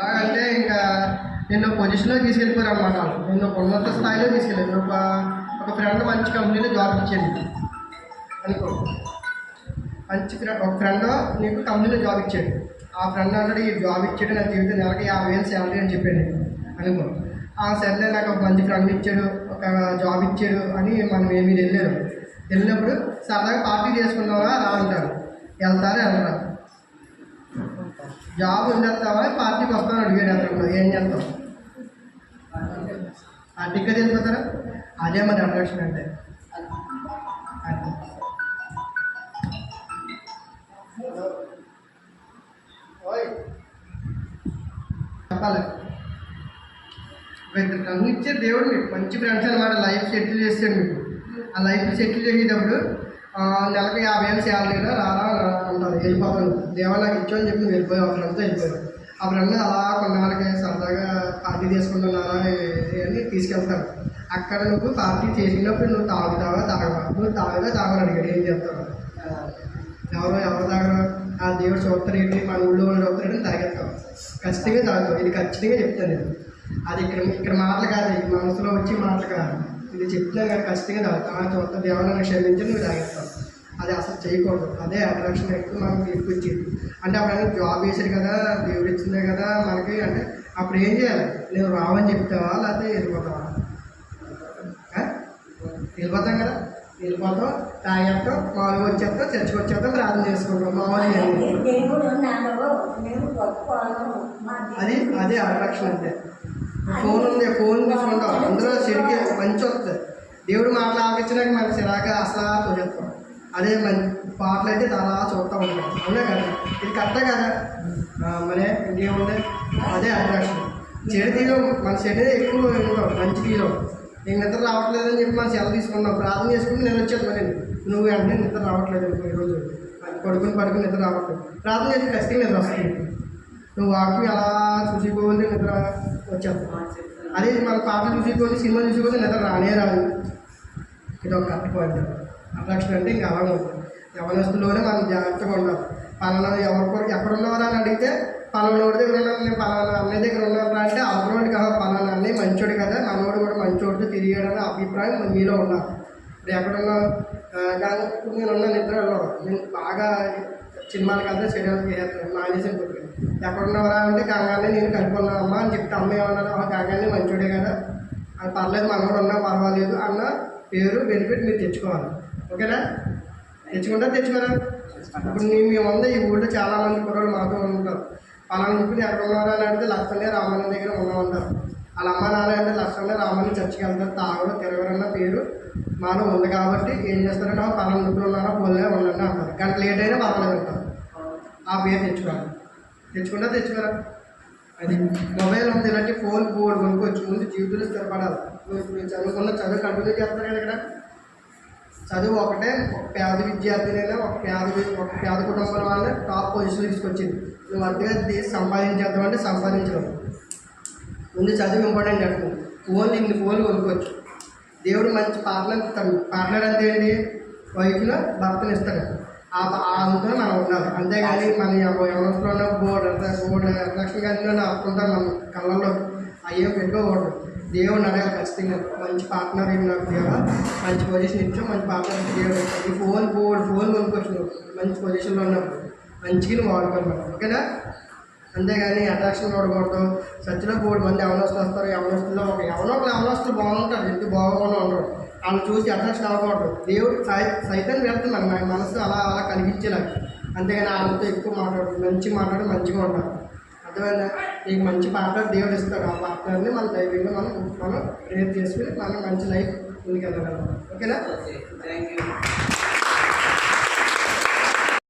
అలాగంటే ఇంకా నిన్ను పొజిషన్లో తీసుకెళ్ళిపోయారు అనమాట. నిన్ను ఒక ఉన్నత స్థాయిలో తీసుకెళ్ళారు. ఒక ఫ్రెండ్ మంచి కంపెనీలో జాబ్ ఇచ్చేది అనుకో. ఒక ఫ్రెండ్ నీకు కంపెనీలో జాబ్ ఇచ్చాడు. ఆ ఫ్రెండ్ అన్నాడు, ఈ జాబ్ ఇచ్చాడు నా జీవితం నెలకి 50,000 శాలరీ అని చెప్పాడు అనుకో. సర్లే నాకు ఒక మంచి ఫ్రెండ్ ఇచ్చాడు, ఒక జాబ్ ఇచ్చాడు అని మనం మీరు వెళ్ళినప్పుడు సరదాగా పార్టీ చేసుకుందామా అలా అంటారు. వెళ్తారా వెళ్ళరా? జాబ్ ఉండేస్తావా పార్టీకి వస్తామని అడిగాడు అతను. ఏం చేస్తాం? పార్టీగా వెళ్ళిపోతారా? అదే మరి అట్రాక్షన్ అంటే. చెప్పాలి ఫ్రెండ్స్ ఇచ్చారు దేవుడు మీకు. మంచి ఫ్రెండ్స్ అనమాట. లైఫ్ సెటిల్ చేస్తాడు మీకు. ఆ లైఫ్ సెటిల్ చేసేటప్పుడు నెలకి 50,000 శాలరీలో రారా అంటారు. వెళ్ళిపోతాను దేవా నాకు ఇచ్చామని చెప్పి వెళ్ళిపోయి ఒక ఫ్రెండ్తో వెళ్ళిపోయారు. ఆ ఫ్రెండ్ అలా కొన్నాళ్ళకి సరదాగా పార్టీ తీసుకుంటున్నారా అని తీసుకెళ్తారు. అక్కడ నువ్వు పార్టీ చేసినప్పుడు నువ్వు తాగవా నువ్వు తాగని అడిగాడు. ఏం చేస్తావు? ఎవరు తాగరు? ఆ దేవుడు చూస్తారు ఏంటి, మన ఊళ్ళో వాళ్ళు చూస్తారని తాగేస్తావు. ఖచ్చితంగా తాగుతావు. ఇది ఖచ్చితంగా చెప్తాను నేను. అది ఇక్కడ మాటలు కాదు, ఇది మనసులో వచ్చి మాటలు కాదు. ఇది చెప్తున్నాను కానీ ఖచ్చితంగా తాగుతావు. చూస్తా దేవుళ్ళని క్షమించి నువ్వు తాగేస్తావు. అది అసలు చేయకూడదు. అదే అట్రాక్షన్ ఎక్కువ మనకు ఎక్కువ ఇచ్చేది. అంటే అప్పుడు జాబ్ వేసాడు కదా, దేవుడు ఇచ్చిందే కదా మనకి అంటే అప్పుడు ఏం చేయాలి? నువ్వు రావని చెప్తావా లేకపోతే వెళ్ళిపోతావా? వెళ్ళిపోతాం కదా, వెళ్ళిపోతాం, తాగేస్తాం, మామూలుగా వచ్చేస్తాం, చర్చకు వచ్చేస్తాం, ప్రార్థన చేసుకుంటాం. మామూలుగా అదే అట్రాక్షన్ అంటే. ఫోన్ ఉంది, ఫోన్ తీసుకుంటాం, అందులో చెడికి మంచి వస్తుంది. దేవుడు మాటలు ఆపించడానికి మనకి చిరాక అసలు తోచేస్తాం. అదే మంచి పాటలు అయితే అలా చూస్తూ ఉంటాం. అవునా కదా? ఇది కరెక్టే కదా? మరే ఇంకేముంది? అదే అట్రాక్షన్. చెడు తీరం మన చెడు ఎక్కువ ఉంటాం, మంచి తీరం. నీకు నిద్ర రావట్లేదని చెప్పి మనం సెలవు తీసుకున్నాం, ప్రార్థన చేసుకుంటే నేను వచ్చేది. మరి నువ్వు వెంటనే నిద్ర రావట్లేదు అనుకో, ఈరోజు పడుకుని నిద్ర రావట్లేదు, ప్రార్థన చేసి ఖచ్చితంగా నిద్ర వస్తుంది. నువ్వు వాక్యం అలా చూసిపోతే నిద్ర వచ్చేస్తావు. అదే మన పాటలు చూసిపోతే, సినిమా చూసిపోతే నిద్ర రానే రాదు. ఇది ఒక కరెక్ట్ పాయింట్. అట్రాక్షన్ అంటే ఇంకా అలాగే ఉంటుంది. యవనస్తులోనే మనం జాగ్రత్తగా ఉండాలి. పలానా ఎవరి ఎక్కడున్నవారా అని అడిగితే పలానోడి దగ్గర ఉన్నాను, నేను పలానా అన్నయ్య దగ్గర ఉన్నాను అంటే అవసరం కదా, పలానా అన్నయ్య మంచోడు కదా, మనోడు కూడా మంచోడితో తిరిగాడని అభిప్రాయం మీలో ఉండాలి. ఇప్పుడు ఎక్కడున్నా కానీ ఇప్పుడు నేను ఉన్న నిద్రలో నేను బాగా సినిమాలకు వెళ్తే శరీరానికి వేస్తాను మానేసి అనుకుంటాను. ఎక్కడున్నవరా అంటే గంగాన్ని నేను కనుక్కున్నానమ్మా అని చెప్తే అమ్మాయి ఏమన్నారు, గంగాన్ని మంచోడే కదా, అది పర్లేదు మనోడు ఉన్నా పర్వాలేదు అన్న పేరు బెనిఫిట్ మీరు తెచ్చుకోవాలి. ఓకేనా? తెచ్చుకోరా? ఇప్పుడు మేముందా ఈ ఊళ్ళో చాలామంది కుర్రోళ్ళు మాతో ఉంటారు. పలానా చెప్పి ఎక్కడ ఉన్నారా అని అడిగితే లక్షణే రామాయణం దగ్గర ఉన్నామంటారు. వాళ్ళ అమ్మ నాన్న అంటే లక్షణే రామాయణం చర్చికి వెళ్తారు. తాగడం తిరగరన్న పేరు మాలో ఉంది కాబట్టి ఏం చేస్తారంటే పలానా నిప్పులు ఉన్నారా పోలే ఉండండి అంటారు. గంట లేట్ అయినా పర్వాలేదు అంటారు. ఆ పేరు తెచ్చుకోరా? అది మొబైల్ ఉంది, ఇలాంటి ఫోన్ బోర్డు కొనుక్కోవచ్చు. ముందు జీవితంలో స్థిరపడాలి. ఇప్పుడు చదువుకున్న చదువు కంటిన్యూ చేస్తారు కదా. ఇక్కడ చదువు ఒకటే ఒక పేద విద్యార్థినైనా ఒక పేద కుటుంబం వాళ్ళని టాప్ పొజిషన్లో తీసుకొచ్చింది. నువ్వు అర్థంగా సంపాదించేద్దామంటే సంపాదించడం. ముందు చదువు ఇంపార్టెంట్ అంటుంది. ఇన్ని ఫోన్లు కొనుక్కోవచ్చు. దేవుడు మంచి పార్ట్నర్ అంటే ఏంటి? వైఫ్లో భర్తను ఇస్తాడు. ఆ అందులో మనం ఉండాలి. అంతేగాని మన ఎవరిలో ఉన్న బోర్డు అట్రాక్షన్ కానీ అప్పుకుంటారు మన కళ్ళల్లో. అయ్యో పెట్టుకోకూడదు. దేవుడు అడగాలి ఖచ్చితంగా. మంచి పార్ట్నర్ ఏమి నాకు దేవా, మంచి పొజిషన్ ఇచ్చాం, మంచి పార్ట్నర్ దేవుడు ఇస్తాడు. ఈ ఫోన్ కొనుక్కోవచ్చు నువ్వు మంచి పొజిషన్లో ఉన్నప్పుడు. మంచిగా నువ్వు వాడుకోవాలి. ఓకేనా? అంతేగాని అట్రాక్షన్ వాడకూడదు. చర్చిలో బోర్డు మంది యవనస్తులు వస్తారు. యవనస్తుల్లో ఒకరు యవనస్తులు బాగుంటారు, ఎందుకు బాగోకుండా ఉండరు. వాళ్ళు చూసి అట్రాక్షన్ అవ్వకూడదు. దేవుడు సైతం పెడుతుంది మన మనసు అలా కనిపించేలాగా. అంతేగాని వాళ్ళతో ఎక్కువ మంచిగా ఉంటారు. అర్థమైందా? నీకు మంచి పార్ట్నర్ దేవుడు ఇస్తాడు. ఆ పార్ట్నర్ని మన దైవంగా మనం ప్రేర్ చేసుకుని మనం మంచి లైఫ్ ముందుకెళ్ళగలం. ఓకేనా? Thank you.